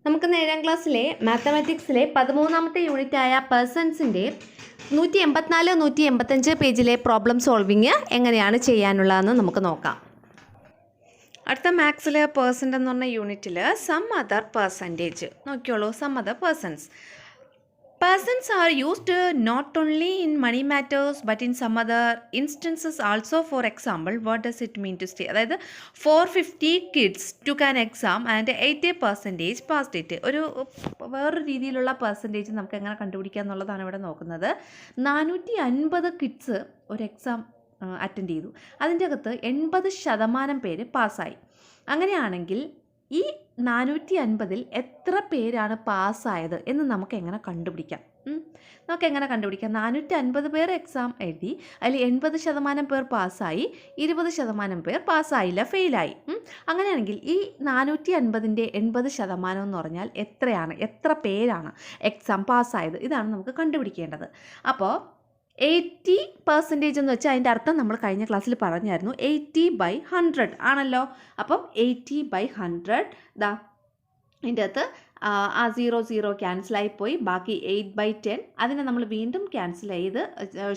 നമുക്ക് 7ാം ക്ലാസ്സിലെ മാത്തമാറ്റിക്സിലെ 13ാമത്തെ യൂണിറ്റായ പേഴ്സൺസിൻ്റെ 184, 185 പേജിലെ പ്രോബ്ലം സോൾവിങ് എങ്ങനെയാണ് ചെയ്യാനുള്ളതെന്ന് നമുക്ക് നോക്കാം. അടുത്ത മാത്സിൽ പേഴ്സൻ്റ് എന്ന് പറഞ്ഞ യൂണിറ്റിൽ സം അതർ പെർസെൻറ്റേജ് നോക്കിയോളൂ. Some other persons are used not only in money matters but in some other instances also. For example, what does it mean to say? അതായത് 450 kids took an exam and 80% passed it. വേറൊരു രീതിയിലുള്ള percentage നമുക്ക് എങ്ങനെ കണ്ടുപിടിക്കുക എന്നുള്ളതാണ് ഇവിടെ നോക്കുന്നത്. 450 kids ഒരു എക്സാം അറ്റൻഡ് ചെയ്തു. അതിൻ്റെ അകത്ത് 80% പേര് പാസ്സായി. അങ്ങനെയാണെങ്കിൽ ഈ 450-ൽ എത്ര പേരാണ് പാസ്സായത് എന്ന് നമുക്ക് എങ്ങനെ കണ്ടുപിടിക്കാം? 450 പേർ എക്സാം എഴുതി, അതിൽ 80% പേർ പാസ്സായി, 20% പേർ പാസ്സായില്ല, ഫെയിലായി. അങ്ങനെയാണെങ്കിൽ ഈ 450-ൻ്റെ 80% എന്ന് പറഞ്ഞാൽ എത്ര പേരാണ് എക്സാം പാസ്സായത്? ഇതാണ് നമുക്ക് കണ്ടുപിടിക്കേണ്ടത്. അപ്പോൾ 80% എന്ന് വെച്ചാൽ അതിൻ്റെ അർത്ഥം നമ്മൾ കഴിഞ്ഞ ക്ലാസ്സിൽ പറഞ്ഞായിരുന്നു. 80/100 ആണല്ലോ. അപ്പം 80/100 അതിൻ്റെ അകത്ത് ആ 0 ക്യാൻസലായിപ്പോയി. ബാക്കി 8/10 അതിനെ നമ്മൾ വീണ്ടും ക്യാൻസൽ ചെയ്ത്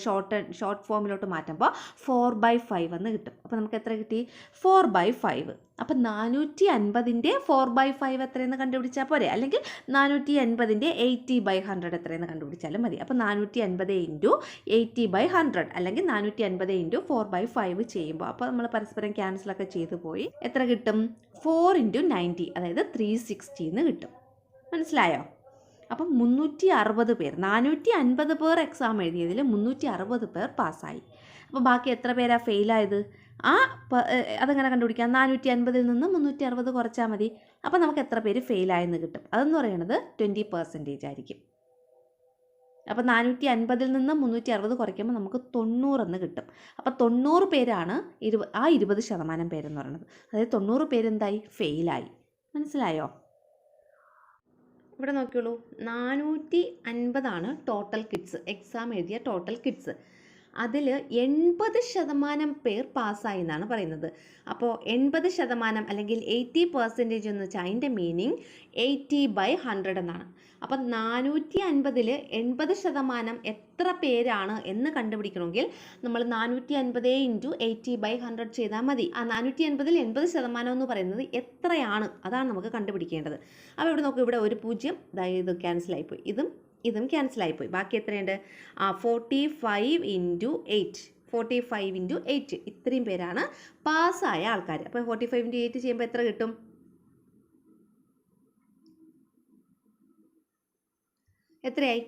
ഷോർട്ട് ഫോമിലോട്ട് മാറ്റുമ്പോൾ 4/5 എന്ന് കിട്ടും. അപ്പോൾ നമുക്ക് എത്ര കിട്ടി? 4/5. അപ്പം 450-ൻ്റെ 4/5 എത്രയെന്ന് കണ്ടുപിടിച്ചാൽ പോരെ, അല്ലെങ്കിൽ 480-ൻ്റെ 80/100 എത്രയെന്ന് കണ്ടുപിടിച്ചാലും മതി. അപ്പോൾ 450 × 80/100 അല്ലെങ്കിൽ 450 × 4/5 ചെയ്യുമ്പോൾ അപ്പോൾ നമ്മൾ പരസ്പരം ക്യാൻസലൊക്കെ ചെയ്തു പോയി. എത്ര കിട്ടും? 4 × 90 അതായത് 360 എന്ന് കിട്ടും. മനസ്സിലായോ? അപ്പം 360 പേർ, 450 പേർ എക്സാം എഴുതിയതിൽ 360 പേർ പാസ്സായി. അപ്പോൾ ബാക്കി എത്ര പേരാണ് ഫെയിലായത്? അതെങ്ങനെ കണ്ടുപിടിക്കാം? 450-ൽ നിന്ന് 360 കുറച്ചാൽ മതി. അപ്പോൾ നമുക്ക് എത്ര പേര് ഫെയിലായെന്ന് കിട്ടും. അതെന്ന് പറയുന്നത് 20% ആയിരിക്കും. അപ്പോൾ 450-ൽ നിന്ന് 360 കുറയ്ക്കുമ്പോൾ നമുക്ക് 90 എന്ന് കിട്ടും. അപ്പോൾ 90 പേരാണ് 20% പേരെന്ന് പറയുന്നത്. അതായത് 90 പേരെന്തായി? ഫെയിലായി. മനസ്സിലായോ? ഇവിടെ നോക്കിയോളൂ, 450 ടോട്ടൽ കിഡ്സ്, എക്സാം എഴുതിയ ടോട്ടൽ കിഡ്സ്. അതിൽ 80% പേർ പാസ്സായി എന്നാണ് പറയുന്നത്. അപ്പോൾ 80% അല്ലെങ്കിൽ 80% എന്ന് വെച്ചാൽ അതിൻ്റെ മീനിങ് 80/100 എന്നാണ്. അപ്പം 450-ൽ 80% എത്ര പേരാണ് എന്ന് കണ്ടുപിടിക്കണമെങ്കിൽ നമ്മൾ 450 × 80/100 ചെയ്താൽ മതി. ആ 450-ൽ 80% എന്ന് പറയുന്നത് എത്രയാണ്, അതാണ് നമുക്ക് കണ്ടുപിടിക്കേണ്ടത്. അപ്പോൾ ഇവിടെ നോക്കൂ, ഇവിടെ ഒരു 0 ഇത് ക്യാൻസലായിപ്പോയി, ഇതും ക്യാൻസലായിപ്പോയി. ബാക്കി എത്രയുണ്ട്? 45 × 8 45 × 8 ഇത്രയും പേരാണ് പാസ്സായ ആൾക്കാർ. അപ്പോൾ 45 × 8 ചെയ്യുമ്പോൾ എത്ര കിട്ടും? എത്രയായി?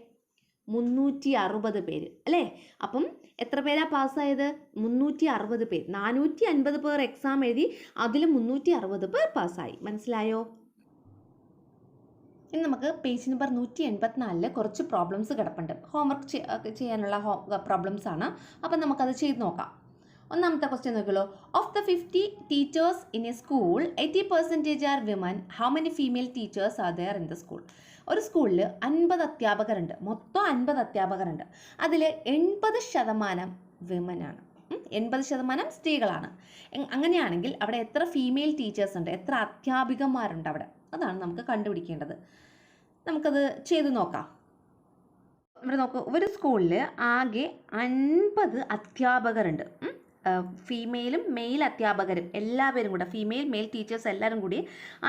360 പേര് അല്ലേ? അപ്പം എത്ര പേരാണ് പാസ്സായത്? 360 പേർ. 450 പേർ എക്സാം എഴുതി, അതിൽ 360 പേർ പാസ്സായി. മനസ്സിലായോ? ഇനി നമുക്ക് പേജ് നമ്പർ 184 കുറച്ച് പ്രോബ്ലംസ് കിടപ്പുണ്ട്. ഹോംവർക്ക് ചെയ്യാനുള്ള പ്രോബ്ലംസ് ആണ്. അപ്പം നമുക്കത് ചെയ്ത് നോക്കാം. ഒന്നാമത്തെ ക്വസ്റ്റ്യൻ നോക്കിയല്ലോ. Of the 50 teachers in a school 80% are women. How many female teachers are there in the school? ഒരു സ്കൂളിൽ 50 അധ്യാപകരുണ്ട്, മൊത്തം 50 അധ്യാപകരുണ്ട്. അതിൽ 80% വിമനാണ്, 80% സ്ത്രീകളാണ്. അങ്ങനെയാണെങ്കിൽ അവിടെ എത്ര ഫീമെയിൽ ടീച്ചേഴ്സ് ഉണ്ട്, എത്ര അധ്യാപികമാരുണ്ട് അവിടെ? അതാണ് നമുക്ക് കണ്ടുപിടിക്കേണ്ടത്. നമുക്കത് ചെയ്ത് നോക്കാം. ഇവിടെ നോക്കൂ, ഒരു സ്കൂളിൽ ആകെ 50 അധ്യാപകരുണ്ട്. ഫീമെയിലും മെയിൽ അധ്യാപകരും എല്ലാവരും കൂടെ, ഫീമെയിൽ മെയിൽ ടീച്ചേഴ്സ് എല്ലാവരും കൂടി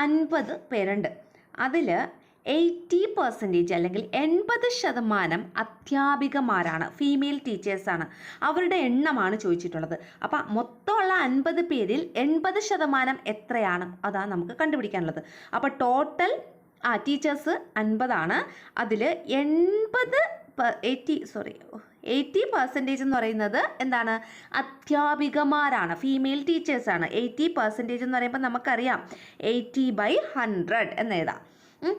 50 പേരുണ്ട്. അതിൽ 80% അല്ലെങ്കിൽ 80% അധ്യാപികമാരാണ്, ഫീമെയിൽ ടീച്ചേഴ്സാണ്. അവരുടെ എണ്ണമാണ് ചോദിച്ചിട്ടുള്ളത്. അപ്പം മൊത്തമുള്ള 50 പേരിൽ 80% എത്രയാണ്? അതാണ് നമുക്ക് കണ്ടുപിടിക്കാനുള്ളത്. അപ്പോൾ ടോട്ടൽ ടീച്ചേഴ്സ് 50 ആണ്. അതിൽ 80% എന്ന് പറയുന്നത് എന്താണ്? അധ്യാപികമാരാണ്, ഫീമെയിൽ ടീച്ചേഴ്സാണ്. 80% എന്ന് പറയുമ്പോൾ നമുക്കറിയാം 80/100 എന്ന് എഴുതാം.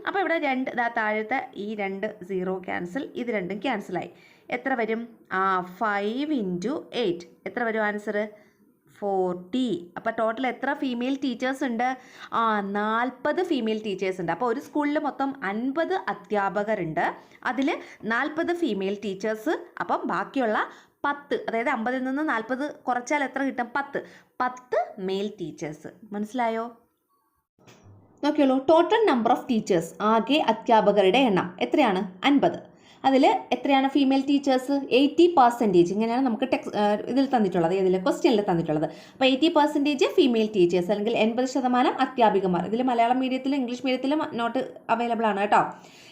അപ്പോൾ ഇവിടെ താഴത്തെ ഈ 2 0 ക്യാൻസൽ, ഇത് രണ്ടും ക്യാൻസലായി. എത്ര വരും? 5 × 8 എത്ര വരും ആൻസർ? 40. അപ്പോൾ ടോട്ടൽ എത്ര ഫീമെയിൽ ടീച്ചേഴ്സ് ഉണ്ട്? 40 ഫീമെയിൽ ടീച്ചേഴ്സ് ഉണ്ട്. അപ്പോൾ ഒരു സ്കൂളിൽ മൊത്തം 50 അധ്യാപകരുണ്ട്, അതിൽ 40 ഫീമെയിൽ ടീച്ചേഴ്സ്. അപ്പം ബാക്കിയുള്ള 10, അതായത് 50-ൽ നിന്ന് 40 കുറച്ചാൽ എത്ര കിട്ടും? 10 മെയിൽ ടീച്ചേഴ്സ്. മനസ്സിലായോ? നോക്കിയോളൂ, ടോട്ടൽ നമ്പർ ഓഫ് ടീച്ചേഴ്സ്, ആകെ അധ്യാപകരുടെ എണ്ണം എത്രയാണ്? 50. അതിൽ എത്രയാണ് ഫീമെയിൽ ടീച്ചേഴ്സ്? 80%. ഇങ്ങനെയാണ് നമുക്ക് ഇതിൽ തന്നിട്ടുള്ളത്, ഇതിൽ ക്വസ്റ്റ്യനിൽ തന്നിട്ടുള്ളത്. അപ്പോൾ 80% ഫീമെയിൽ ടീച്ചേഴ്സ്, അല്ലെങ്കിൽ 80% അധ്യാപികമാർ. ഇതിൽ മലയാളം മീഡിയത്തിലും ഇംഗ്ലീഷ് മീഡിയത്തിലും നോട്ട് അവൈലബിൾ ആണ് കേട്ടോ.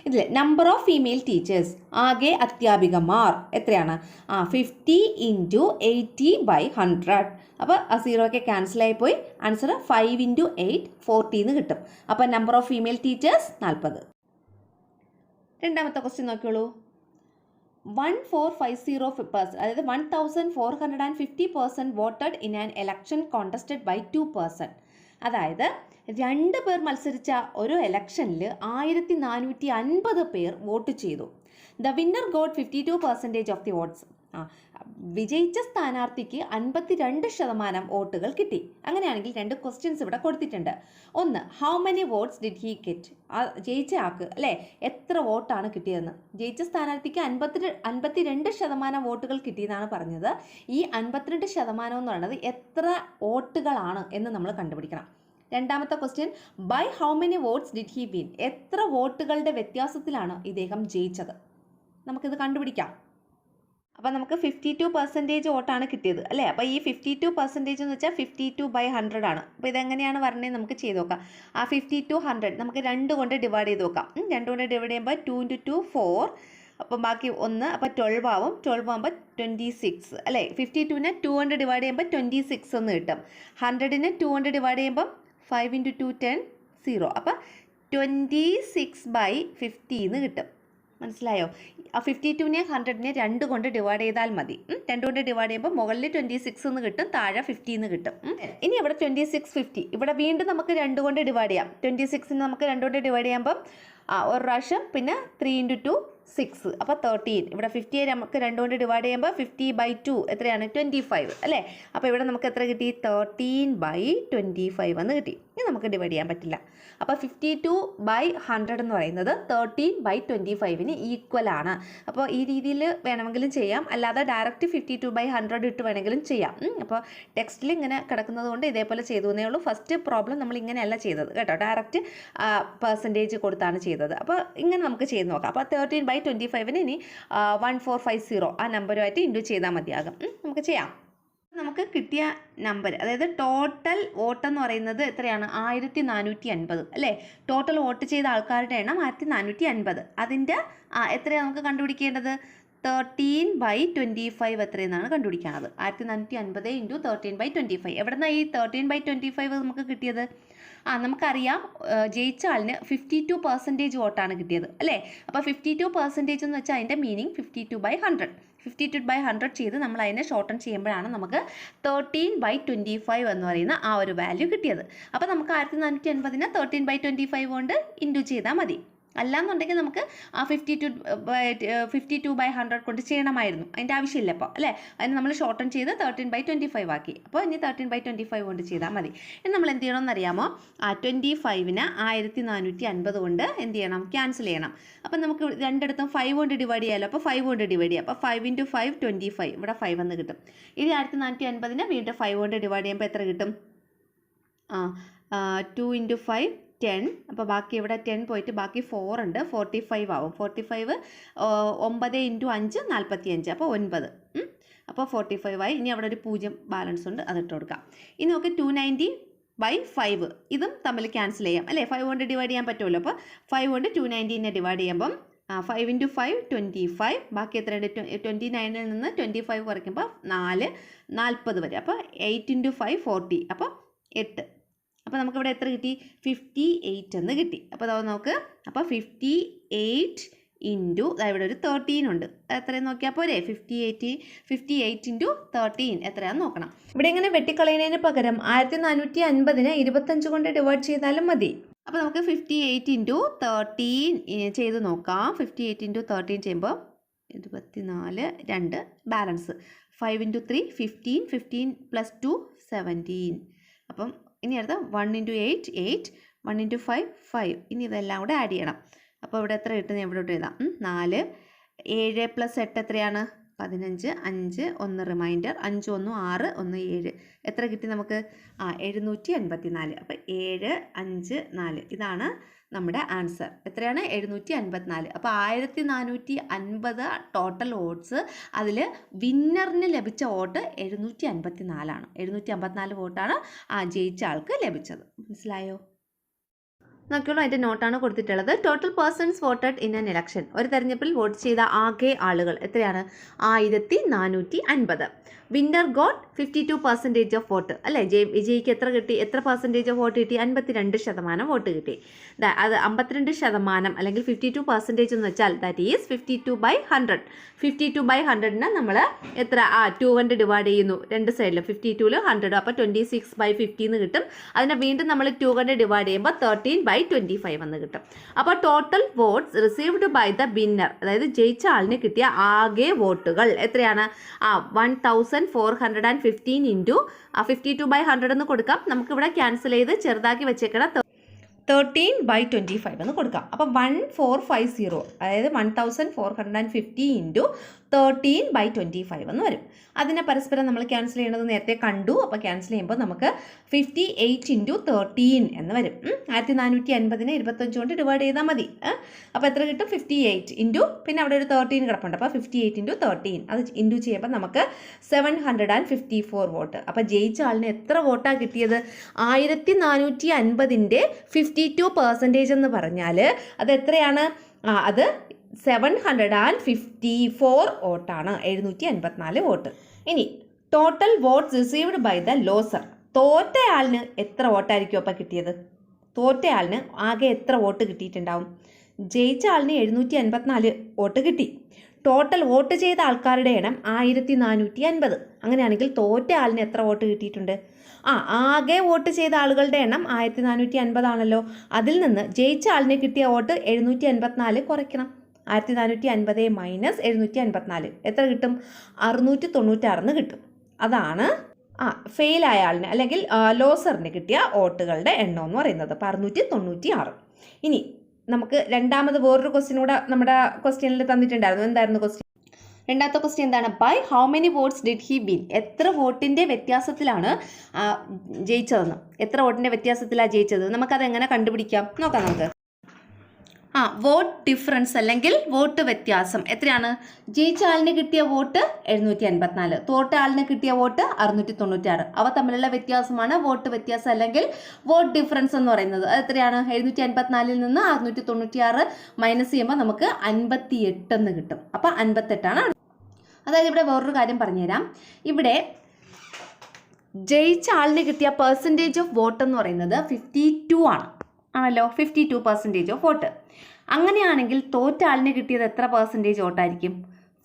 ഇതിൽ നമ്പർ ഓഫ് ഫീമെയിൽ ടീച്ചേഴ്സ്, ആകെ അധ്യാപികമാർ എത്രയാണ്? 50 × 80/100. അപ്പോൾ ആ 0 ഒക്കെ ക്യാൻസലായി പോയി. ആൻസർ 5 × 8 40 എന്ന് കിട്ടും. അപ്പോൾ നമ്പർ ഓഫ് ഫീമെയിൽ ടീച്ചേഴ്സ് 40. രണ്ടാമത്തെ ക്വസ്റ്റ്യൻ നോക്കിയോളൂ. 1450%, അതായത് 1450% voted in an election contested by 2%. അതായത് 2 പേർ മത്സരിച്ച ഒരു എലക്ഷനിൽ 1450 പേർ വോട്ട് ചെയ്തു. The winner got 52% of the votes. വിജയിച്ച സ്ഥാനാർത്ഥിക്ക് 52% വോട്ടുകൾ കിട്ടി. അങ്ങനെയാണെങ്കിൽ 2 ക്വസ്റ്റ്യൻസ് ഇവിടെ കൊടുത്തിട്ടുണ്ട്. ഒന്ന്, how many votes did he get? ജയിച്ച ആൾക്ക് അല്ലേ എത്ര വോട്ടാണ് കിട്ടിയതെന്ന്. ജയിച്ച സ്ഥാനാർത്ഥിക്ക് 52% വോട്ടുകൾ കിട്ടിയെന്നാണ് പറഞ്ഞത്. ഈ 52% എന്ന് പറയുന്നത് എത്ര വോട്ടുകളാണ് എന്ന് നമ്മൾ കണ്ടുപിടിക്കണം. രണ്ടാമത്തെ question, by how many votes did he win? എത്ര വോട്ടുകളുടെ വ്യത്യാസത്തിലാണ് ഇദ്ദേഹം ജയിച്ചത്? നമുക്കിത് കണ്ടുപിടിക്കാം. അപ്പോൾ നമുക്ക് 52% വോട്ടാണ് കിട്ടിയത് അല്ലേ. അപ്പോൾ ഈ 52% എന്ന് വെച്ചാൽ 52/100 ആണ്. അപ്പോൾ ഇതെങ്ങനെയാണ് പറഞ്ഞത് നമുക്ക് ചെയ്ത് നോക്കാം. ആ 52 100 നമുക്ക് 2 കൊണ്ട് ഡിവൈഡ് ചെയ്ത് നോക്കാം. 2 കൊണ്ട് ഡിവൈഡ് ചെയ്യുമ്പോൾ 2 × 2 4. അപ്പം ബാക്കി 1, അപ്പോൾ 12 ആവും. 12 ആകുമ്പോൾ 26 അല്ലേ. 52നെ 2 കൊണ്ട് ഡിവൈഡ് ചെയ്യുമ്പോൾ 26 എന്ന് കിട്ടും. 100നെ 2 കൊണ്ട് ഡിവൈഡ് ചെയ്യുമ്പോൾ 5 × 2 10 0. അപ്പോൾ 26/50 എന്ന് കിട്ടും. മനസ്സിലായോ? ആ 52നെ 100നെ 2 കൊണ്ട് ഡിവൈഡ് ചെയ്താൽ മതി. 2 കൊണ്ട് ഡിവൈഡ് ചെയ്യുമ്പോൾ മുകളിൽ 26 എന്ന് കിട്ടും, താഴെ 50 എന്ന് കിട്ടും. ഇനി ഇവിടെ 26 50, ഇവിടെ വീണ്ടും നമുക്ക് 2 കൊണ്ട് ഡിവൈഡ് ചെയ്യാം. 26ന് നമുക്ക് 2 കൊണ്ട് ഡിവൈഡ് ചെയ്യുമ്പം ഒരു പ്രാവശ്യം, പിന്നെ 3 × 2 6, അപ്പോൾ 13. ഇവിടെ 50 നമുക്ക് 2 കൊണ്ട് ഡിവൈഡ് ചെയ്യുമ്പോൾ 50/2 എത്രയാണ്? 25 അല്ലേ. അപ്പോൾ ഇവിടെ നമുക്ക് എത്ര കിട്ടി? 13/25 എന്ന് കിട്ടി. ഇനി നമുക്ക് ഡിവൈഡ് ചെയ്യാൻ പറ്റില്ല. അപ്പോൾ 52/100 എന്ന് പറയുന്നത് 13/25 ഈക്വൽ ആണ്. അപ്പോൾ ഈ രീതിയിൽ വേണമെങ്കിലും ചെയ്യാം, അല്ലാതെ ഡയറക്റ്റ് 52/100 ഇട്ട് വേണമെങ്കിലും ചെയ്യാം. അപ്പോൾ ടെക്സ്റ്റിൽ ഇങ്ങനെ കിടക്കുന്നത് കൊണ്ട് ഇതേപോലെ ചെയ്തു എന്നേ ഉള്ളൂ. ഫസ്റ്റ് പ്രോബ്ലം നമ്മൾ ഇങ്ങനെയല്ല ചെയ്തത് കേട്ടോ, ഡയറക്റ്റ് പെർസെൻറ്റേജ് കൊടുത്താണ് ചെയ്തത്. അപ്പോൾ ഇങ്ങനെ നമുക്ക് ചെയ്ത് നോക്കാം. അപ്പോൾ 13/25 ഇനി 1450 ആ നമ്പറുമായിട്ട് ഇൻഡു ചെയ്താൽ മതിയാകും. നമുക്ക് ചെയ്യാം. നമുക്ക് കിട്ടിയ നമ്പർ, അതായത് ടോട്ടൽ വോട്ടെന്ന് പറയുന്നത് എത്രയാണ്? 1450 അല്ലേ. ടോട്ടൽ വോട്ട് ചെയ്ത ആൾക്കാരുടെ എണ്ണം 1450. അതിൻ്റെ എത്രയാണ് നമുക്ക് കണ്ടുപിടിക്കേണ്ടത്? 13/25 എത്രയെന്നാണ് കണ്ടുപിടിക്കാനത്. 1450 × 13/25. എവിടെ നിന്നാണ് ഈ 13/25 നമുക്ക് കിട്ടിയത്? നമുക്കറിയാം, ജയിച്ച ആളിന് 52% വോട്ടാണ് കിട്ടിയത് അല്ലേ. അപ്പോൾ 52% എന്ന് വെച്ചാൽ അതിൻ്റെ മീനിങ് 52/100. 52/100 ചെയ്ത് നമ്മൾ അതിനെ ഷോർട്ടൺ ചെയ്യുമ്പോഴാണ് നമുക്ക് 13/25 എന്ന് പറയുന്ന ആ ഒരു വാല്യൂ കിട്ടിയത്. അപ്പോൾ നമുക്ക് 1450നെ 13/25 കൊണ്ട് ഇൻറ്റു ചെയ്താൽ മതി. അല്ലാന്നുണ്ടെങ്കിൽ നമുക്ക് ആ 52/100 കൊണ്ട് ചെയ്യണമായിരുന്നു. അതിൻ്റെ ആവശ്യമില്ല അപ്പോൾ അല്ലേ. അതിന് നമ്മൾ ഷോർട്ടൺ ചെയ്ത് 13/25 ആക്കി. അപ്പോൾ ഇനി 13/25 കൊണ്ട് ചെയ്താൽ മതി. ഇനി നമ്മൾ എന്ത് ചെയ്യണമെന്ന് അറിയാമോ? 25നെ 1450 കൊണ്ട് എന്ത് ചെയ്യണം? ക്യാൻസൽ ചെയ്യണം. അപ്പം നമുക്ക് രണ്ടിടത്തും 5 കൊണ്ട് ഡിവൈഡ് ചെയ്യാമല്ലോ. അപ്പോൾ 5 കൊണ്ട് ഡിവൈഡ് ചെയ്യാം. അപ്പോൾ 5 × 5 25. ഇവിടെ 5 എന്ന് കിട്ടും. ഇനി 1450നെ വീണ്ടും 5 കൊണ്ട് ഡിവൈഡ് ചെയ്യുമ്പോൾ എത്ര കിട്ടും? 2 × 5 10. അപ്പോൾ ബാക്കി ഇവിടെ 10 പോയിട്ട് ബാക്കി 4 ഉണ്ട്, 45 ആവും. 45 9 × 5 45. അപ്പോൾ 9. അപ്പോൾ 45 ആയി. ഇനി അവിടെ ഒരു 0 ബാലൻസ് ഉണ്ട്, അതിട്ട് കൊടുക്കാം. ഇനി നമുക്ക് 290/5 ഇതും തമ്മിൽ ക്യാൻസൽ ചെയ്യാം അല്ലേ. 5 കൊണ്ട് ഡിവൈഡ് ചെയ്യാൻ പറ്റുമല്ലോ. അപ്പോൾ 5 കൊണ്ട് 290നെ ഡിവൈഡ് ചെയ്യുമ്പം 5 × 5 25. ബാക്കി എത്രയുണ്ട്? 29ൽ നിന്ന് 25 കുറയ്ക്കുമ്പോൾ 4 40 വരെ. അപ്പോൾ 8 × 5 40. അപ്പോൾ 8. അപ്പോൾ നമുക്കിവിടെ എത്ര കിട്ടി? 58 എന്ന് കിട്ടി. അപ്പോൾ അത് നോക്ക്. അപ്പോൾ 58 × ഇവിടെ ഒരു 13 ഉണ്ട്. എത്രയും നോക്കിയാൽ പോരെ? 58 × 13 എത്രയാണെന്ന് നോക്കണം. ഇവിടെ ഇങ്ങനെ വെട്ടിക്കളയുന്നതിന് പകരം 1450നെ 25 കൊണ്ട് ഡിവൈഡ് ചെയ്താലും മതി. അപ്പോൾ നമുക്ക് 58 × 13 ചെയ്ത് നോക്കാം. 58 × 13 ചെയ്യുമ്പോൾ 24 2 ബാലൻസ്. 5 × 3 15. 15 + 2 17. അപ്പം ഇനി അടുത്ത 1 × 8 8. 1 × 5 5. ഇനി ഇതെല്ലാം കൂടെ ആഡ് ചെയ്യണം. അപ്പോൾ ഇവിടെ എത്ര കിട്ടുന്നത്? ഇവിടെ എഴുതാം. 4 7 + 8 എത്രയാണ്? 15, 5, 1 റിമൈൻഡർ, 5 1 6, 1 7. എത്ര കിട്ടി നമുക്ക്? 754. അപ്പോൾ 7 5 4 ഇതാണ് നമ്മുടെ ആൻസർ. എത്രയാണ്? 754. അപ്പോൾ 1450 ടോട്ടൽ വോട്ട്സ്. അതിൽ വിന്നറിന് ലഭിച്ച വോട്ട് 754 ആണ്. 754 വോട്ടാണ് ജയിച്ച ആൾക്ക് ലഭിച്ചത്. മനസ്സിലായോ? നോക്കിയുള്ളൂ, അതിൻ്റെ നോട്ടാണ് കൊടുത്തിട്ടുള്ളത്. Total persons voted in an election. ഒരു തെരഞ്ഞെടുപ്പിൽ വോട്ട് ചെയ്ത ആകെ ആളുകൾ എത്രയാണ്? 1450. Winner got 52% of vote. അല്ലേ, വിജയിക്ക് എത്ര കിട്ടി? എത്ര പെർസെൻറ്റേജ് ഓഫ് വോട്ട് കിട്ടി? 52% വോട്ട് കിട്ടി. അത് 52% അല്ലെങ്കിൽ 52% എന്ന് വെച്ചാൽ ദാറ്റ് ഈസ് 52/100. 52/100നെ നമ്മൾ എത്ര? 2 കൊണ്ട് ഡിവൈഡ് ചെയ്യുന്നു രണ്ട് സൈഡിലും. 52ൽ 100, അപ്പോൾ 26/50 എന്ന് കിട്ടും. അതിനെ വീണ്ടും നമ്മൾ 2 കൊണ്ട് ഡിവൈഡ് ചെയ്യുമ്പോൾ 13/25 എന്ന് കിട്ടും. അപ്പോൾ total votes received by the winner, അതായത് ജയിച്ച ആളിന് കിട്ടിയ ആകെ വോട്ടുകൾ എത്രയാണ്? 1415 ഇൻറ്റു 52/100 എന്ന് കൊടുക്കാം. നമുക്കിവിടെ ക്യാൻസൽ ചെയ്ത് ചെറുതാക്കി വെച്ചേക്കണം 13/25 എന്ന് കൊടുക്കാം. അപ്പോൾ 1450, അതായത് 1450 ഇൻറ്റു 13/25 എന്ന് വരും. അതിനെ പരസ്പരം നമ്മൾ ക്യാൻസൽ ചെയ്യണത് നേരത്തെ കണ്ടു. അപ്പോൾ ക്യാൻസൽ ചെയ്യുമ്പോൾ നമുക്ക് 58 ഇൻറ്റു 13 എന്ന് വരും. 1450നെ 25 കൊണ്ട് ഡിവൈഡ് ചെയ്താൽ മതി. അപ്പോൾ എത്ര കിട്ടും? 58 ഇൻറ്റു, പിന്നെ അവിടെ ഒരു 13 കിടപ്പുണ്ട്. അപ്പോൾ 58 ഇൻറ്റു 13 അത് ഇൻറ്റു ചെയ്യുമ്പോൾ നമുക്ക് 754 വോട്ട്. അപ്പോൾ ജയിച്ച ആളിന് എത്ര വോട്ടാണ് കിട്ടിയത്? 1450ൻ്റെ 52% എന്ന് പറഞ്ഞാൽ അത് എത്രയാണ്? അത് 754 വോട്ടാണ്. 754 വോട്ട്. ഇനി total votes received by the loser. തോറ്റയാളിന് എത്ര വോട്ടായിരിക്കും അപ്പോൾ കിട്ടിയത്? തോറ്റയാളിന് ആകെ എത്ര വോട്ട് കിട്ടിയിട്ടുണ്ടാവും? ജയിച്ച ആളിന് 754 വോട്ട് കിട്ടി. ടോട്ടൽ വോട്ട് ചെയ്ത ആൾക്കാരുടെ എണ്ണം 1450. അങ്ങനെയാണെങ്കിൽ തോറ്റ ആളിന് എത്ര വോട്ട് കിട്ടിയിട്ടുണ്ട്? ആകെ വോട്ട് ചെയ്ത ആളുകളുടെ എണ്ണം 1450 ആണല്ലോ. അതിൽ നിന്ന് ജയിച്ച ആളിന് കിട്ടിയ വോട്ട് 754 കുറയ്ക്കണം. 1450 മൈനസ് 754 എത്ര കിട്ടും? 696 കിട്ടും. അതാണ് ഫെയിലായ ആളിന് അല്ലെങ്കിൽ ലോസറിന് കിട്ടിയ വോട്ടുകളുടെ എണ്ണം എന്ന് പറയുന്നത്. അപ്പോൾ 696. ഇനി നമുക്ക് രണ്ടാമത് വേറൊരു ക്വസ്റ്റ്യൻ കൂടെ നമ്മുടെ ക്വസ്റ്റ്യനിൽ തന്നിട്ടുണ്ടായിരുന്നു. എന്തായിരുന്നു ക്വസ്റ്റ്യൻ? രണ്ടാമത്തെ ക്വസ്റ്റ്യൻ എന്താണ്? By how many votes did he win? എത്ര വോട്ടിൻ്റെ വ്യത്യാസത്തിലാണ് ജയിച്ചതെന്ന്. എത്ര വോട്ടിൻ്റെ വ്യത്യാസത്തിലാണ് ജയിച്ചത്? നമുക്കത് എങ്ങനെ കണ്ടുപിടിക്കാം? നോക്കാം നമുക്ക്. വോട്ട് ഡിഫറൻസ് അല്ലെങ്കിൽ വോട്ട് വ്യത്യാസം എത്രയാണ്? ജയിച്ച ആളിന് കിട്ടിയ വോട്ട് 754, തോറ്റ ആളിന് കിട്ടിയ വോട്ട് 696. അവ തമ്മിലുള്ള വ്യത്യാസമാണ് വോട്ട് വ്യത്യാസം അല്ലെങ്കിൽ വോട്ട് ഡിഫറൻസ് എന്ന് പറയുന്നത്. അത് എത്രയാണ്? 754 നിന്ന് 696 മൈനസ് ചെയ്യുമ്പോൾ നമുക്ക് 58 എന്ന് കിട്ടും. അപ്പോൾ 58ആണ്. അതായത് ഇവിടെ വേറൊരു കാര്യം പറഞ്ഞുതരാം. ഇവിടെ ജയിച്ച ആളിന് കിട്ടിയ പെർസെൻറ്റേജ് ഓഫ് വോട്ട് എന്ന് പറയുന്നത് 52 ആണല്ലോ. 52% ഓഫ് വോട്ട്. അങ്ങനെയാണെങ്കിൽ തോറ്റ ആളിന് കിട്ടിയത് എത്ര പെർസെൻറ്റേജ് വോട്ടായിരിക്കും?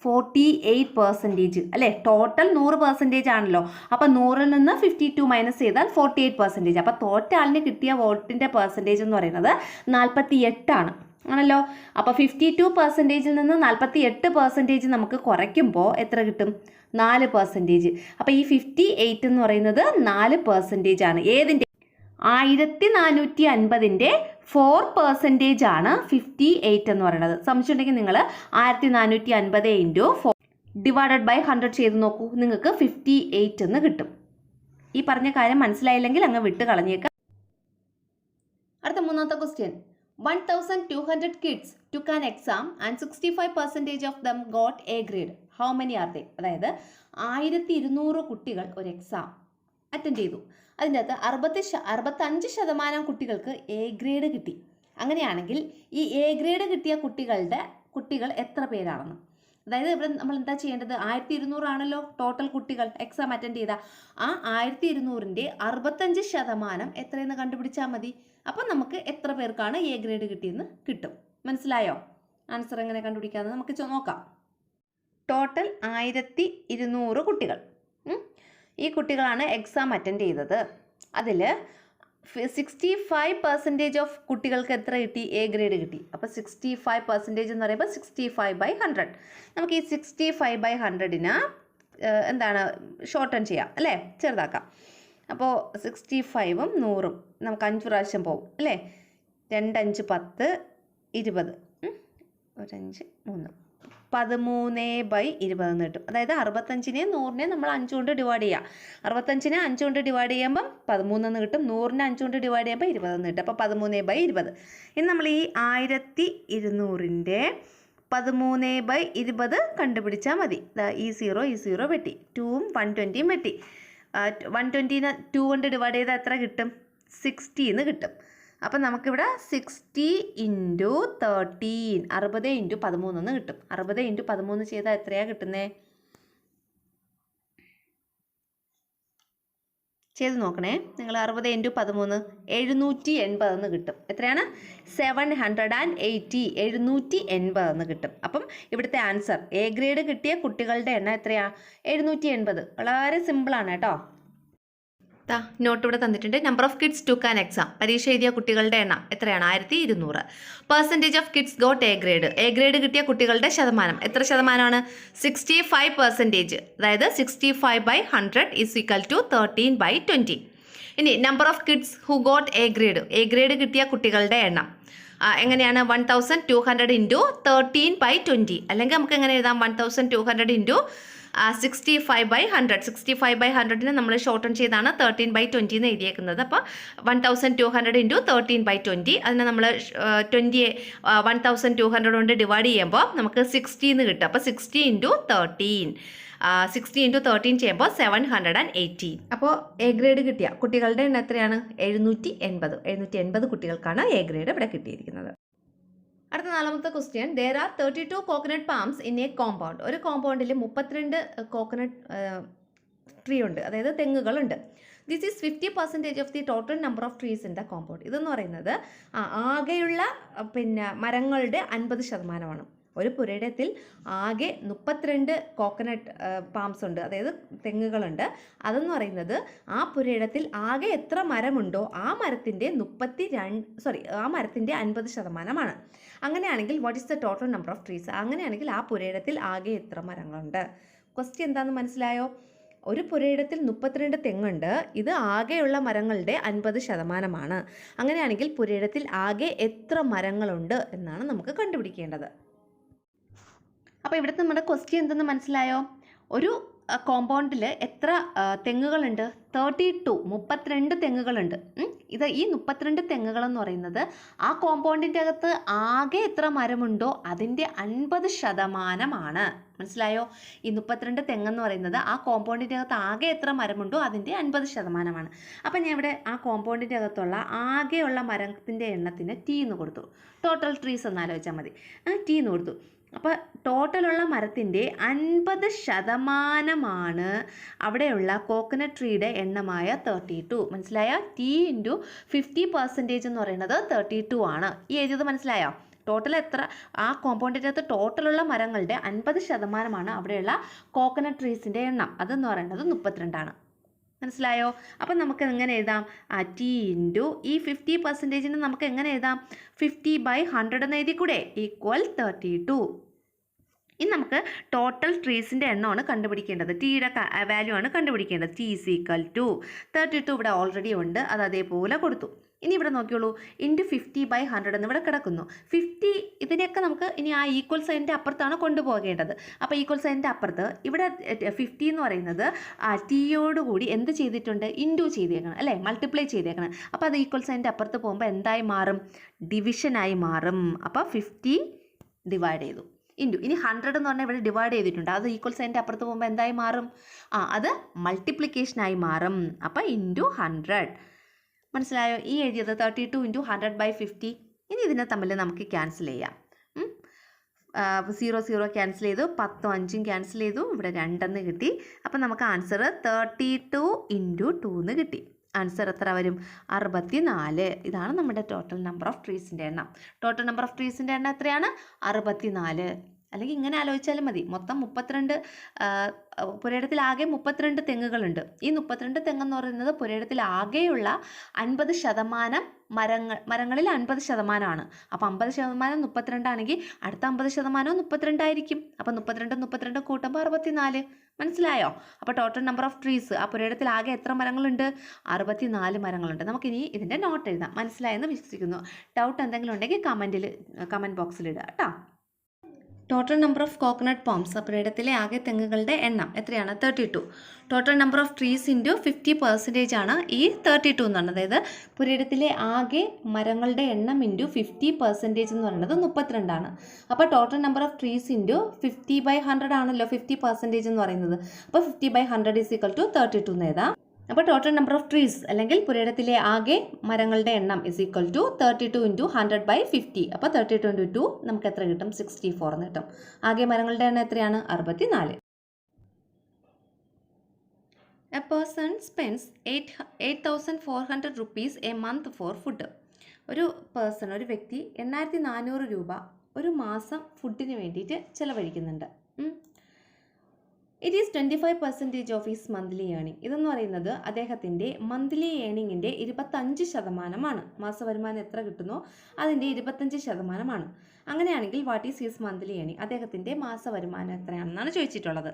48%. അല്ലേ, ടോട്ടൽ 100% ആണല്ലോ. അപ്പോൾ 100ൽ നിന്ന് 52 മൈനസ് ചെയ്താൽ 48%. അപ്പോൾ തോറ്റ ആളിന് കിട്ടിയ വോട്ടിൻ്റെ പെർസെൻറ്റേജ് എന്ന് പറയുന്നത് 48 ആണല്ലോ. അപ്പോൾ 52%ൽ നിന്ന് 48% നമുക്ക് കുറയ്ക്കുമ്പോൾ എത്ര കിട്ടും? 4%. അപ്പോൾ ഈ 58 എന്ന് പറയുന്നത് 4% ആണ്. ഏതിൻ്റെ? 1450ൻ്റെ 4% ആണ് 58 എന്ന് പറയുന്നത്. സംശയമുണ്ടെങ്കിൽ നിങ്ങൾ 1450 ഇൻറ്റു 4 ഡിവൈഡഡ് ബൈ 100 ചെയ്ത് നോക്കൂ. നിങ്ങൾക്ക് 58 എന്ന് കിട്ടും. ഈ പറഞ്ഞ കാര്യം മനസ്സിലായില്ലെങ്കിൽ അങ്ങ് വിട്ട് കളഞ്ഞേക്കാം. അടുത്ത മൂന്നാമത്തെ question. 1200 kids took an exam and 65% of them got A grade. How many are they? അതായത് 1200 കുട്ടികൾ ഒരു എക്സാം അറ്റൻഡ് ചെയ്തു. അതിൻ്റെ അകത്ത് 65% കുട്ടികൾക്ക് എ ഗ്രേഡ് കിട്ടി. അങ്ങനെയാണെങ്കിൽ ഈ എ ഗ്രേഡ് കിട്ടിയ കുട്ടികൾ എത്ര പേരാണെന്ന്. അതായത് ഇവിടെ നമ്മൾ എന്താ ചെയ്യേണ്ടത്? 1200 ആണല്ലോ ടോട്ടൽ കുട്ടികൾ എക്സാം അറ്റൻഡ് ചെയ്ത. ആ 1200ൻ്റെ 65% എത്രയെന്ന് കണ്ടുപിടിച്ചാൽ മതി. അപ്പം നമുക്ക് എത്ര പേർക്കാണ് എ ഗ്രേഡ് കിട്ടിയെന്ന് കിട്ടും. മനസ്സിലായോ? ആൻസർ എങ്ങനെ കണ്ടുപിടിക്കാമെന്ന് നമുക്ക് നോക്കാം. ടോട്ടൽ 1200 കുട്ടികൾ. ഈ കുട്ടികളാണ് എക്സാം അറ്റൻഡ് ചെയ്തത്. അതിൽ 65% ഓഫ് കുട്ടികൾക്ക് എത്ര കിട്ടി? എ ഗ്രേഡ് കിട്ടി. അപ്പോൾ 65% എന്ന് പറയുമ്പോൾ 65/100. നമുക്ക് ഈ 65/100ന് എന്താണ് ഷോർട്ടൺ ചെയ്യാം അല്ലേ, ചെറുതാക്കാം. അപ്പോൾ 65ഉം 100ഉം നമുക്ക് 5 പ്രാവശ്യം പോകും അല്ലേ. 2 5 10 20, 1 5 3 13/20 എന്ന് കിട്ടും. അതായത് 65നെ 100നെ നമ്മൾ 5 കൊണ്ട് ഡിവൈഡ് ചെയ്യുക. 65നെ 5 കൊണ്ട് ഡിവൈഡ് ചെയ്യുമ്പം 13 എന്ന് കിട്ടും. 100നെ 5 കൊണ്ട് ഡിവൈഡ് ചെയ്യുമ്പോൾ 20 എന്ന് കിട്ടും. അപ്പോൾ 13/20. ഇനി നമ്മൾ ഈ 1200ൻ്റെ 13/20 കണ്ടുപിടിച്ചാൽ മതി. ഈ 0 വെട്ടി, 2ഉം 120യും വെട്ടി. 120നെ 2 കൊണ്ട് ഡിവൈഡ് ചെയ്താൽ എത്ര കിട്ടും? 60 എന്ന് കിട്ടും. അപ്പം നമുക്കിവിടെ 60 × 13 60 × 13 എന്ന് കിട്ടും. 60 × 13 ചെയ്താൽ എത്രയാണ് കിട്ടുന്നത്? ചെയ്ത് നോക്കണേ നിങ്ങൾ. 60 × 13 780 എന്ന് കിട്ടും. എത്രയാണ്? 780 780 എന്ന് കിട്ടും. അപ്പം ഇവിടുത്തെ ആൻസർ എ ഗ്രേഡ് കിട്ടിയ കുട്ടികളുടെ എണ്ണം എത്രയാണ്? 780. വളരെ സിമ്പിളാണ് കേട്ടോ. നോട്ട് ഇവിടെ തന്നിട്ടുണ്ട്. Number of kids took an exam. പരീക്ഷ എഴുതിയ കുട്ടികളുടെ എണ്ണം എത്രയാണ്? 1200. Percentage of kids got A grade. A grade കിട്ടിയ കുട്ടികളുടെ ശതമാനം എത്ര ശതമാനമാണ്? 65%. അതായത് 65/100 = 13/20. ഇനി number of kids who got A grade. A grade കിട്ടിയ കുട്ടികളുടെ എണ്ണം എങ്ങനെയാണ്? 1200 × 13/20. അല്ലെങ്കിൽ നമുക്ക് എങ്ങനെ എഴുതാം? 1200 × 65/100. 65/100നെ നമ്മൾ ഷോർട്ടൺ ചെയ്താണ് 13/20 എന്ന് എഴുതിയേക്കുന്നത്. അപ്പോൾ 1200 × 13/20. അതിനെ നമ്മൾ 1200 കൊണ്ട് ഡിവൈഡ് ചെയ്യുമ്പോൾ നമുക്ക് 60 എന്ന് കിട്ടും. അപ്പോൾ 60 × 13. 60 × 13 ചെയ്യുമ്പോൾ 780. അപ്പോൾ എ ഗ്രേഡ് കിട്ടിയ കുട്ടികളുടെ എണ്ണം എത്രയാണ്? 780. 780 കുട്ടികൾക്കാണ് എ ഗ്രേഡ് ഇവിടെ കിട്ടിയിരിക്കുന്നത്. അടുത്ത 4ാമത്തെ question. There are 32 coconut palms in a compound. ഒരു കോമ്പൗണ്ടിൽ 32 കോക്കനട്ട് ട്രീ ഉണ്ട്, അതായത് തെങ്ങുകളുണ്ട്. This is 50% of the total number of trees in the compound. ഇതെന്ന് പറയുന്നത് ആകെയുള്ള മരങ്ങളുടെ 50%. ഒരു പുരയിടത്തിൽ ആകെ 32 കോക്കനട്ട് പാംസ് ഉണ്ട്, അതായത് തെങ്ങുകളുണ്ട്. അതെന്ന് പറയുന്നത് ആ പുരയിടത്തിൽ ആകെ എത്ര മരമുണ്ടോ ആ മരത്തിൻ്റെ 50%. അങ്ങനെയാണെങ്കിൽ what is the total number of trees? അങ്ങനെയാണെങ്കിൽ ആ പുരയിടത്തിൽ ആകെ എത്ര മരങ്ങളുണ്ട്? ക്വസ്റ്റ്യൻ എന്താണെന്ന് മനസ്സിലായോ? ഒരു പുരയിടത്തിൽ 32 തെങ്ങുണ്ട്. ഇത് ആകെയുള്ള മരങ്ങളുടെ 50%. അങ്ങനെയാണെങ്കിൽ പുരയിടത്തിൽ ആകെ എത്ര മരങ്ങളുണ്ട് എന്നാണ് നമുക്ക് കണ്ടുപിടിക്കേണ്ടത്. അപ്പോൾ ഇവിടുത്തെ നമ്മുടെ ക്വസ്റ്റ്യൻ എന്തെന്ന് മനസ്സിലായോ? ഒരു കോമ്പൗണ്ടിൽ എത്ര തെങ്ങുകളുണ്ട്? 32 തെങ്ങുകളുണ്ട്. ഇത് ഈ 32 തെങ്ങുകളെന്ന് പറയുന്നത് ആ കോമ്പൗണ്ടിൻ്റെ അകത്ത് ആകെ എത്ര മരമുണ്ടോ അതിൻ്റെ 50%. മനസ്സിലായോ? ഈ 32 തെങ്ങെന്ന് പറയുന്നത് ആ കോമ്പൗണ്ടിൻ്റെ അകത്ത് ആകെ എത്ര മരമുണ്ടോ അതിൻ്റെ 50%. അപ്പം ഞാൻ ഇവിടെ ആ കോമ്പൗണ്ടിൻ്റെ അകത്തുള്ള ആകെയുള്ള മരത്തിൻ്റെ എണ്ണത്തിന് T എന്ന് കൊടുത്തു. ടോട്ടൽ ട്രീസ് എന്ന് ആലോചിച്ചാൽ മതി. T എന്ന് കൊടുത്തു. അപ്പോൾ ടോട്ടലുള്ള മരത്തിൻ്റെ 50% അവിടെയുള്ള കോക്കനട്ട് ട്രീയുടെ എണ്ണമായ 32. മനസ്സിലായ? T × 50% എന്ന് പറയുന്നത് 32 ആണ്. ഈ എഴുതിയത് മനസ്സിലായോ? ടോട്ടൽ എത്ര ആ കോമ്പൗണ്ടിൻ്റെ അകത്ത് ടോട്ടലുള്ള മരങ്ങളുടെ 50% അവിടെയുള്ള കോക്കനട്ട് ട്രീസിൻ്റെ എണ്ണം. അതെന്ന് പറയുന്നത് 32. മനസ്സിലായോ? അപ്പം നമുക്ക് എങ്ങനെ എഴുതാം? T × ഈ 50%നെ നമുക്ക് എങ്ങനെ എഴുതാം? 50/100 എന്ന് എഴുതിക്കൂടെ? = 32. ഇനി നമുക്ക് ടോട്ടൽ ട്രീസിൻ്റെ എണ്ണമാണ് കണ്ടുപിടിക്കേണ്ടത്. ടിയുടെ വാല്യൂ ആണ് കണ്ടുപിടിക്കേണ്ടത്. T = 32 ഇവിടെ ഓൾറെഡി ഉണ്ട്, അത് അതേപോലെ കൊടുത്തു. ഇനി ഇവിടെ നോക്കിയോളൂ. × 50/100 എന്ന് ഇവിടെ കിടക്കുന്നു. 50 ഇതിനെയൊക്കെ നമുക്ക് ഇനി ആ ഈക്വൽ സൈനിൻ്റെ അപ്പുറത്താണ് കൊണ്ടുപോകേണ്ടത്. അപ്പോൾ ഈക്വൽ സൈനിൻ്റെ അപ്പുറത്ത് ഇവിടെ 50 എന്ന് പറയുന്നത് ടിയോടുകൂടി എന്ത് ചെയ്തിട്ടുണ്ട്? ഇൻറ്റു ചെയ്തേക്കണം അല്ലേ? മൾട്ടിപ്ലൈ ചെയ്തേക്കണം. അപ്പോൾ അത് ഈക്വൽ സൈനിൻ്റെ അപ്പുറത്ത് പോകുമ്പോൾ എന്തായി മാറും? ഡിവിഷനായി മാറും. അപ്പോൾ 50 ഡിവൈഡ് ചെയ്തു. ഇൻറ്റു ഇനി 100 എന്ന് പറഞ്ഞാൽ ഇവിടെ ഡിവൈഡ് ചെയ്തിട്ടുണ്ട്. അത് ഈക്വൽ സൈനിൻ്റെ അപ്പുറത്ത് പോകുമ്പോൾ എന്തായി മാറും? അത് മൾട്ടിപ്ലിക്കേഷനായി മാറും. അപ്പോൾ × 100. മനസ്സിലായോ? ഈ എഴുതിയത് 32 × 100/50. ഇനി ഇതിനെ തമ്മിൽ നമുക്ക് ക്യാൻസൽ ചെയ്യാം. 0 ക്യാൻസൽ ചെയ്തു, 10ഉം 5ഉം ക്യാൻസൽ ചെയ്തു, ഇവിടെ 2 എന്ന് കിട്ടി. അപ്പം നമുക്ക് ആൻസർ 32 × 2 എന്ന് കിട്ടി. ആൻസർ എത്ര വരും? 64. ഇതാണ് നമ്മുടെ ടോട്ടൽ നമ്പർ ഓഫ് ട്രീസിൻ്റെ എണ്ണം. ടോട്ടൽ നമ്പർ ഓഫ് ട്രീസിൻ്റെ എണ്ണം എത്രയാണ്? 64. അല്ലെങ്കിൽ ഇങ്ങനെ ആലോചിച്ചാലും മതി. മൊത്തം 32 പുരയിടത്തിൽ ആകെ 32 തെങ്ങുകളുണ്ട്. ഈ 32 തെങ്ങെന്ന് പറയുന്നത് പുരയിടത്തിൽ ആകെയുള്ള 50% മരങ്ങളിൽ 50%. അപ്പോൾ 50% 32 ആണെങ്കിൽ അടുത്ത 50% 32 ആയിരിക്കും. അപ്പോൾ 32 കൂട്ടുമ്പോൾ 64. മനസ്സിലായോ? അപ്പോൾ ടോട്ടൽ നമ്പർ ഓഫ് ട്രീസ് ആ പുരയിടത്തിൽ ആകെ എത്ര മരങ്ങളുണ്ട്? 64 മരങ്ങളുണ്ട്. നമുക്കിനി ഇതിൻ്റെ നോട്ട് എഴുതാം. മനസ്സിലായെന്ന് വിശ്വസിക്കുന്നു. ഡൗട്ട് എന്തെങ്കിലും ഉണ്ടെങ്കിൽ കമൻറ്റ് ബോക്സിൽ ഇടുക കേട്ടോ. Total number of coconut palms, പുരയിടത്തിലെ ആകെ തെങ്ങുകളുടെ എണ്ണം എത്രയാണ്? 32. Total number of trees into 50% ആണ് ഈ 32 എന്ന് പറയുന്നത്. അതായത് പുരയിടത്തിലെ ആകെ മരങ്ങളുടെ എണ്ണം ഇൻറ്റു 50% എന്ന് പറയുന്നത് 32 ആണ്. അപ്പോൾ total number of trees into 50/100 ആണല്ലോ 50% എന്ന് പറയുന്നത്. അപ്പോൾ 50/100 ഈസ് ഈക്വൽ ടു 32 എന്ന് എഴുതാം. അപ്പോൾ ടോട്ടൽ നമ്പർ ഓഫ് ട്രീസ് അല്ലെങ്കിൽ പുരയിടത്തിലെ ആകെ മരങ്ങളുടെ എണ്ണം ഇസ് ഈക്വൽ ടു 32 ഇൻറ്റു 100/50. അപ്പോൾ 32 ഇൻറ്റു 2 നമുക്ക് എത്ര കിട്ടും? 64 എന്ന് കിട്ടും. ആകെ മരങ്ങളുടെ എണ്ണം എത്രയാണ്? 64. A person spends 8,400 rupees a month for food. ഒരു വ്യക്തി 8,400 രൂപ ഒരു മാസം ഫുഡിന് വേണ്ടിയിട്ട് ചിലവഴിക്കുന്നുണ്ട്. It is 25% of his monthly earning. ഇതെന്ന് പറയുന്നത് അദ്ദേഹത്തിൻ്റെ മന്ത്ലി ഏണിങ്ങിൻ്റെ 25%. മാസവരുമാനം എത്ര കിട്ടുന്നോ അതിൻ്റെ 25%. അങ്ങനെയാണെങ്കിൽ what is his monthly earning? അദ്ദേഹത്തിൻ്റെ മാസവരുമാനം എത്രയാണെന്നാണ് ചോദിച്ചിട്ടുള്ളത്.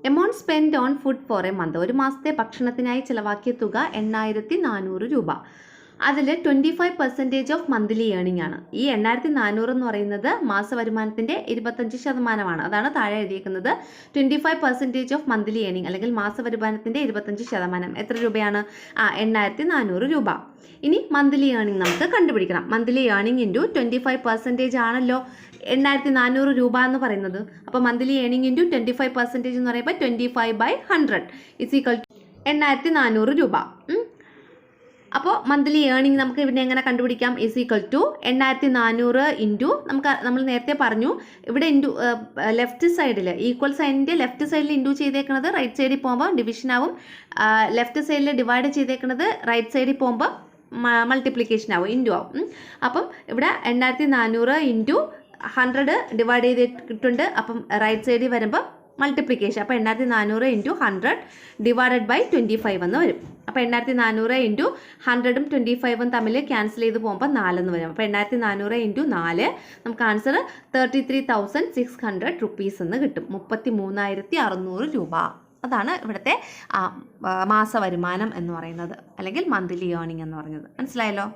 Amount spend on food for A month. ഒരു മാസത്തെ ഭക്ഷണത്തിനായി ചിലവാക്കിയ തുക 8,400 രൂപ. അതിൽ 25% ഓഫ് മന്ത്ലി ഏണിംഗ് ആണ്. ഈ 8,400 എന്ന് പറയുന്നത് മാസവരുമാനത്തിൻ്റെ 25%. അതാണ് താഴെ എഴുതിയിരിക്കുന്നത്. 25% ഓഫ് മന്ത്ലി ഏണിംഗ് അല്ലെങ്കിൽ മാസവരുമാനത്തിൻ്റെ 25%. എത്ര രൂപയാണ്? 8,400 രൂപ. ഇനി മന്ത്ലി ഏണിംഗ് നമുക്ക് കണ്ടുപിടിക്കണം. മന്ത്ലി ഏണിംഗ് ഇൻറ്റു 25% ആണല്ലോ 8,400 രൂപ എന്ന് പറയുന്നത്. അപ്പോൾ മന്ത്ലി ഏണിംഗ് ഇൻറ്റു 25% എന്ന് പറയുമ്പോൾ 25/100 ഇസ് ഈക്വൽ ടു 8,400 രൂപ. അപ്പോൾ മന്ത്ലി ഏണിംഗ് നമുക്ക് ഇവിടെ എങ്ങനെ കണ്ടുപിടിക്കാം? ഈസ് ഈക്വൽ ടു 8,400 ഇൻറ്റു നമ്മൾ നേരത്തെ പറഞ്ഞു ഇവിടെ ഇൻറ്റു ലെഫ്റ്റ് സൈഡിൽ ഈക്വൽ സൈനിൻ്റെ ലെഫ്റ്റ് സൈഡിൽ ഇൻറ്റു ചെയ്തേക്കുന്നത് റൈറ്റ് സൈഡിൽ പോകുമ്പോൾ ഡിവിഷൻ ആവും. ലെഫ്റ്റ് സൈഡിൽ ഡിവൈഡ് ചെയ്തേക്കുന്നത് റൈറ്റ് സൈഡിൽ പോകുമ്പോൾ മൾട്ടിപ്ലിക്കേഷൻ ആവും, ഇൻറ്റു ആവും. അപ്പം ഇവിടെ 8,400 ഇൻറ്റു 100 ഡിവൈഡ് ചെയ്തിട്ടുണ്ട്. അപ്പം റൈറ്റ് സൈഡിൽ വരുമ്പോൾ മൾട്ടിപ്ലിക്കേഷൻ. അപ്പോൾ 8,400 ഇൻറ്റു 100 ഡിവൈഡഡ് ബൈ 25 എന്ന് വരും. അപ്പോൾ 8,400 ഇൻറ്റു 100ഉം 25ഉം തമ്മിൽ ക്യാൻസൽ ചെയ്ത് പോകുമ്പോൾ 4 എന്ന് വരും. അപ്പോൾ 8,400 ഇൻറ്റു 4 നമുക്ക് ആൻസർ 33,600 rupees എന്ന് കിട്ടും. 33,600 രൂപ. അതാണ് ഇവിടുത്തെ മാസവരുമാനം എന്ന് പറയുന്നത് അല്ലെങ്കിൽ മന്ത്ലി ഏണിംഗ് എന്ന് പറയുന്നത്. മനസ്സിലായല്ലോ?